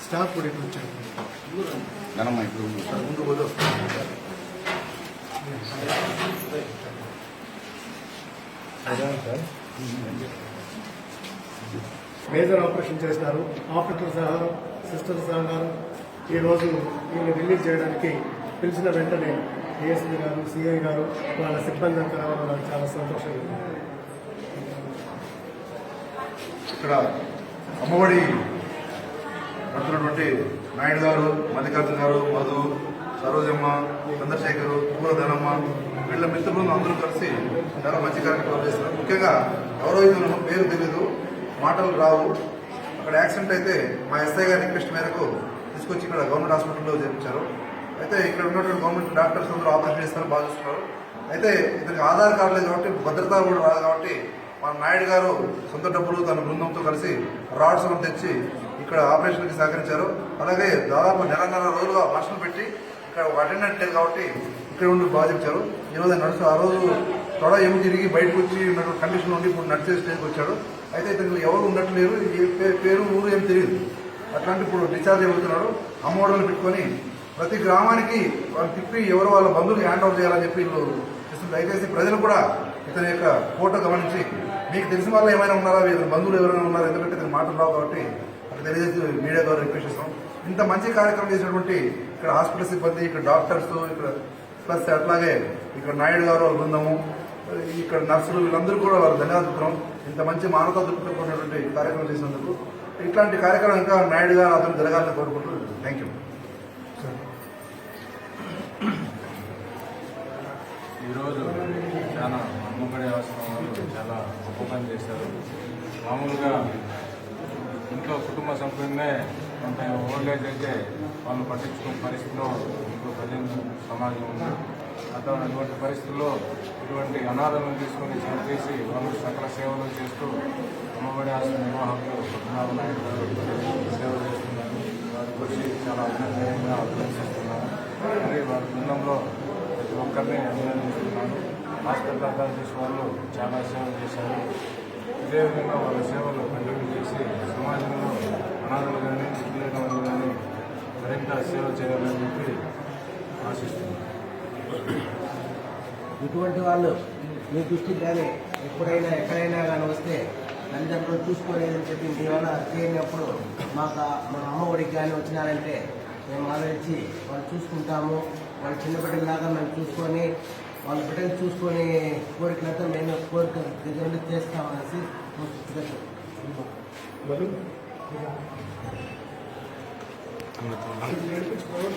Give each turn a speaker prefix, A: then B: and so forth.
A: Staff కూడా ఇక్కడ వచ్చారు. మేజర్ ఆపరేషన్ చేసినారు. ఆపరేటర్ సహా సిస్టర్ సహా గారు ఈరోజు వీళ్ళు రిలీజ్ చేయడానికి పిలిచిన వెంటనే ఏఎస్పీ గారు, సిఐ గారు, వాళ్ళ సిబ్బంది అంతా రావడం నాకు చాలా సంతోషంగా ఉంది.
B: ఇక్కడ అమ్మఒడి నడుతున్నటువంటి నాయుడు గారు, మల్లికార్జున గారు, మధు, సరోజమ్మ, చంద్రశేఖరు, పూలధనమ్మ, వీళ్ళ మిత్రులు అందరూ కలిసి చాలా మంచి కార్యక్రమాలు చేస్తున్నారు. ముఖ్యంగా ఎవరో ఇతను పేరు తెలియదు, మాటలు రావు. అక్కడ యాక్సిడెంట్ అయితే మా ఎస్ఐ గారి రిక్వెస్ట్ మేరకు తీసుకొచ్చి ఇక్కడ గవర్నమెంట్ హాస్పిటల్లో చేర్పించారు. అయితే ఇక్కడ ఉన్నటువంటి గవర్నమెంట్ డాక్టర్స్ అందరూ ఆపరేషన్ చేస్తారు, బాగా చూస్తున్నారు. అయితే ఇతనికి ఆధార్ కార్డు లేదు కాబట్టి భద్రత కూడా రాదు కాబట్టి మన నాయుడు గారు సొంత డబ్బులు తన బృందంతో కలిసి రాడ్స్ తెచ్చి ఇక్కడ ఆపరేషన్కి సహకరించారు. అలాగే దాదాపు నెలన్నర రోజులుగా వర్షం పెట్టి ఇక్కడ ఒక అటెండెంట్ లేదు కాబట్టి ఇక్కడ ఉండి బాధించారు. ఈరోజు నడుస్తూ ఆ రోజు తొడ ఏమి తిరిగి బయటకు వచ్చి ఉన్నటువంటి కండిషన్ ఉండి ఇప్పుడు నడిచే స్టేజ్కి వచ్చాడు. అయితే ఇతను ఎవరు ఉండట్లేరు, పేరు ఊరు ఏం తెలియదు. అట్లాంటి ఇప్పుడు డిశ్చార్జ్ అవుతున్నాడు. అమ్మఒడలు పెట్టుకొని ప్రతి గ్రామానికి వాళ్ళు తిప్పి ఎవరు వాళ్ళ బంధువులు హ్యాండ్ ఓవర్ చేయాలని చెప్పి వీళ్ళు చేస్తుంది. దయచేసి ప్రజలు కూడా ఇతని యొక్క ఫోటో గమనించి మీకు తెలిసిన వాళ్ళు ఏమైనా ఉన్నారా, ఇతని బంధువులు ఎవరైనా ఉన్నారా, ఎందుకంటే ఇతను మాటలు రావు కాబట్టి అక్కడ తెలియజేసి మీడియా ద్వారా రిక్వెస్ట్ చేస్తాం. ఇంత మంచి కార్యక్రమం చేసినటువంటి ఇక్కడ హాస్పిటల్ సిబ్బంది, ఇక్కడ డాక్టర్స్, ఇక్కడ ప్లస్ అట్లాగే ఇక్కడ నాయుడు గారు వాళ్ళ బృందము, ఇక్కడ నర్సులు, వీళ్ళందరూ కూడా వాళ్ళు ధన్యవాదాలు. ఇంత మంచి మానవతా దృక్పథమైనటువంటి కార్యక్రమం చేసినందుకు ఇట్లాంటి కార్యక్రమం ఇంకా నాయుడు గారు అతను జరగాలని కోరుకుంటున్నాను. Thank you.
C: ఈరోజు చాలా అమ్మఒడి ఆశ్రమాలు చాలా గొప్ప పని చేశారు. మామూలుగా ఇంట్లో కుటుంబ సభ్యులనే కొంత ఓల్డేజ్ అయితే వాళ్ళు పట్టించుకునే పరిస్థితిలో ఇంకో ప్రజలు సమాజం ఉంది. అటువంటి పరిస్థితుల్లో ఇటువంటి అనాథలను తీసుకొని చంపేసి వాళ్ళు సకల సేవలు చేస్తూ అమ్మఒడి ఆశ్రమ నిర్వాహకులు పద్మనాభ నాయుడు గారు సేవలు చేస్తున్నారు. వారి కృషి చాలా అభినందనీయంగా అభినందిస్తున్నాను. మరి వారి బృందంలో ప్రతి ఒక్కరిని అభినందిస్తున్నాను. హాస్పిటల్ అథారిటీస్ వాళ్ళు చాలా సేవలు చేశారు. ఇదే విధంగా వాళ్ళ సేవలు కంటిన్యూ చేసి సమాజంలో అనాథలు కానీ విద్యులైన వాళ్ళు కానీ మరింత సేవ చేయాలని చెప్పి ఆశిస్తున్నాను.
D: ఇటువంటి వాళ్ళు మీ దృష్టికి కానీ ఎప్పుడైనా ఎక్కడైనా కానీ వస్తే తల్లిదండ్రులు చూసుకోలేదని చెప్పి మీ వల్ల చేయనప్పుడు మాకు మా అమ్మఒడికి కానీ వచ్చినారంటే మేము ఆలోచించి వాళ్ళు చూసుకుంటాము. వాళ్ళ చిన్న బిడ్డలాగా మేము చూసుకొని వాళ్ళ బిడ్డలు చూసుకొని కోరికలతో మేము కోరిక దగ్గర చేస్తామనేసి
A: నడిపించుకోవాలి.